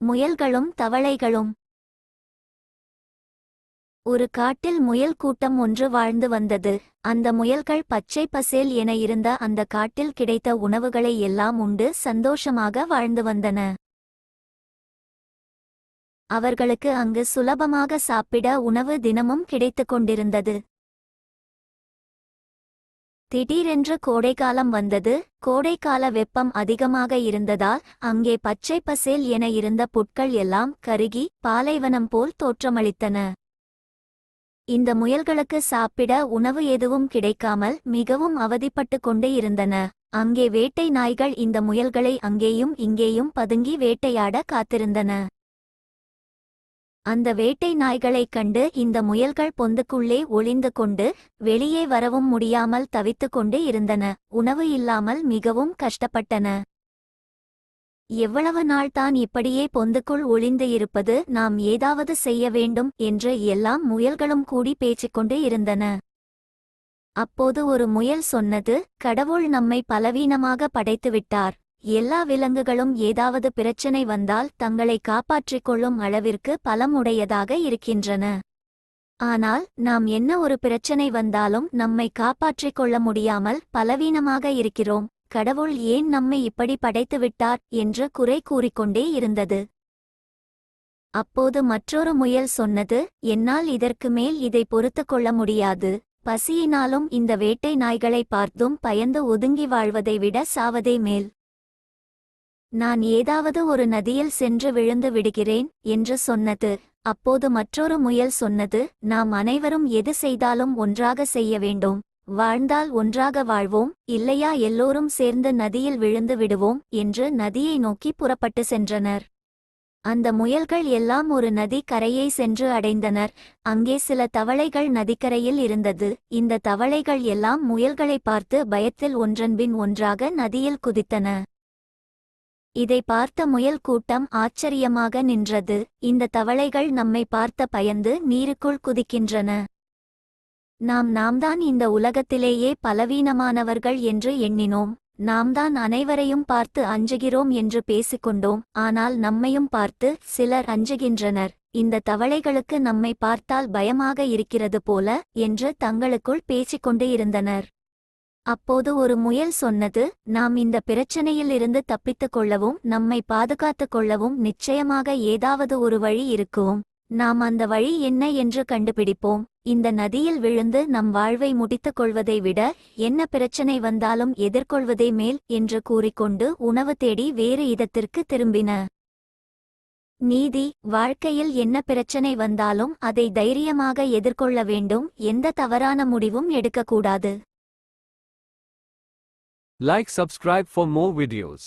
முயல்களும் தவளைகளும். ஒரு காட்டில் முயல் கூட்டம் ஒன்று வாழ்ந்து வந்தது. அந்த முயல்கள் பச்சை பசேல் என இருந்த அந்த காட்டில் கிடைத்த உணவுகளை எல்லாம் உண்டு சந்தோஷமாக வாழ்ந்து வந்தன. அவர்களுக்கு அங்கு சுலபமாக சாப்பிட உணவு தினமும் கிடைத்துக் கொண்டிருந்தது. திடீரென்று கோடைக்காலம் வந்தது. கோடைக்கால வெப்பம் அதிகமாக இருந்ததால் அங்கே பச்சை பசேல் என இருந்த புட்கள் எல்லாம் கருகி பாலைவனம் போல் தோற்றமளித்தன. இந்த முயல்களுக்கு சாப்பிட உணவு எதுவும் கிடைக்காமல் மிகவும் அவதிப்பட்டு கொண்டே இருந்தன. அங்கே வேட்டை நாய்கள் இந்த முயல்களை அங்கேயும் இங்கேயும் பதுங்கி வேட்டையாட காத்திருந்தன. அந்த வேட்டை நாய்களைக் கண்டு இந்த முயல்கள் பொந்துக்குள்ளே ஒளிந்து கொண்டு வெளியே வரவும் முடியாமல் தவித்துக் கொண்டு இருந்தன. உணவு இல்லாமல் மிகவும் கஷ்டப்பட்டன. எவ்வளவு நாள் தான் இப்படியே பொந்துக்குள் ஒளிந்து இருப்பது, நாம் ஏதாவது செய்ய வேண்டும் என்று எல்லாம் முயல்களும் கூடி பேசிக்கொண்டு இருந்தன. அப்போது ஒரு முயல் சொன்னது, கடவுள் நம்மை பலவீனமாக படைத்துவிட்டார். எல்லா விலங்குகளும் ஏதாவது பிரச்சனை வந்தால் தங்களை காப்பாற்றிக் கொள்ளும் அளவிற்கு பலமுடையதாக இருக்கின்றன. ஆனால் நாம் என்ன ஒரு பிரச்சனை வந்தாலும் நம்மை காப்பாற்றிக் கொள்ள முடியாமல் பலவீனமாக இருக்கிறோம். கடவுள் ஏன் நம்மை இப்படி படைத்துவிட்டார் என்று குறை கூறிக்கொண்டே இருந்தது. அப்போது மற்றொரு முயல் சொன்னது, என்னால் இதற்கு மேல் இதை பொறுத்து கொள்ள முடியாது. பசியினாலும் இந்த வேட்டை நாய்களை பார்த்தும் பயந்து ஒதுங்கி வாழ்வதை விட சாவதே மேல். நான் ஏதாவது ஒரு நதியில் சென்று விழுந்து விடுகிறேன் என்று சொன்னது. அப்போது மற்றொரு முயல் சொன்னது, நாம் அனைவரும் எது செய்தாலும் ஒன்றாக செய்ய வேண்டும். வாழ்ந்தால் ஒன்றாக வாழ்வோம், இல்லையா எல்லோரும் சேர்ந்து நதியில் விழுந்து விடுவோம் என்று நதியை நோக்கி புறப்பட்டு சென்றனர். அந்த முயல்கள் எல்லாம் ஒரு நதி கரையை சென்று அடைந்தனர். அங்கே சில தவளைகள் நதிக்கரையில் இருந்தது. இந்த தவளைகள் எல்லாம் முயல்களை பார்த்து பயத்தில் ஒன்றன்பின் ஒன்றாக நதியில் குதித்தன. இதை பார்த்த முயல் கூட்டம் ஆச்சரியமாக நின்றது. இந்த தவளைகள் நம்மை பார்த்த பயந்து நீருக்குள் குதிக்கின்றன. நாம்தான் இந்த உலகத்திலேயே பலவீனமானவர்கள் என்று எண்ணினோம். நாம்தான் அனைவரையும் பார்த்து அஞ்சுகிறோம் என்று பேசிக்கொண்டோம். ஆனால் நம்மையும் பார்த்து சிலர் அஞ்சுகின்றனர். இந்த தவளைகளுக்கு நம்மை பார்த்தால் பயமாக இருக்கிறது போல என்று தங்களுக்குள் பேசிக்கொண்டு இருந்தனர். அப்போது ஒரு முயல் சொன்னது, நாம் இந்த பிரச்சனையில் இருந்து தப்பித்துக் கொள்ளவும் நம்மை பாதுகாத்துக் கொள்ளவும் நிச்சயமாக ஏதாவது ஒரு வழி இருக்கும். நாம் அந்த வழி என்ன என்று கண்டுபிடிப்போம். இந்த நதியில் விழுந்து நம் வாழ்வை முடித்துக் கொள்வதை விட என்ன பிரச்சனை வந்தாலும் எதிர்கொள்வதே மேல் என்று கூறிக்கொண்டு உணவு தேடி வேறு இடத்திற்கு திரும்பின. நீதி: வாழ்க்கையில் என்ன பிரச்சனை வந்தாலும் அதை தைரியமாக எதிர்கொள்ள வேண்டும். எந்த தவறான முடிவும் எடுக்கக்கூடாது. Like, subscribe for more videos.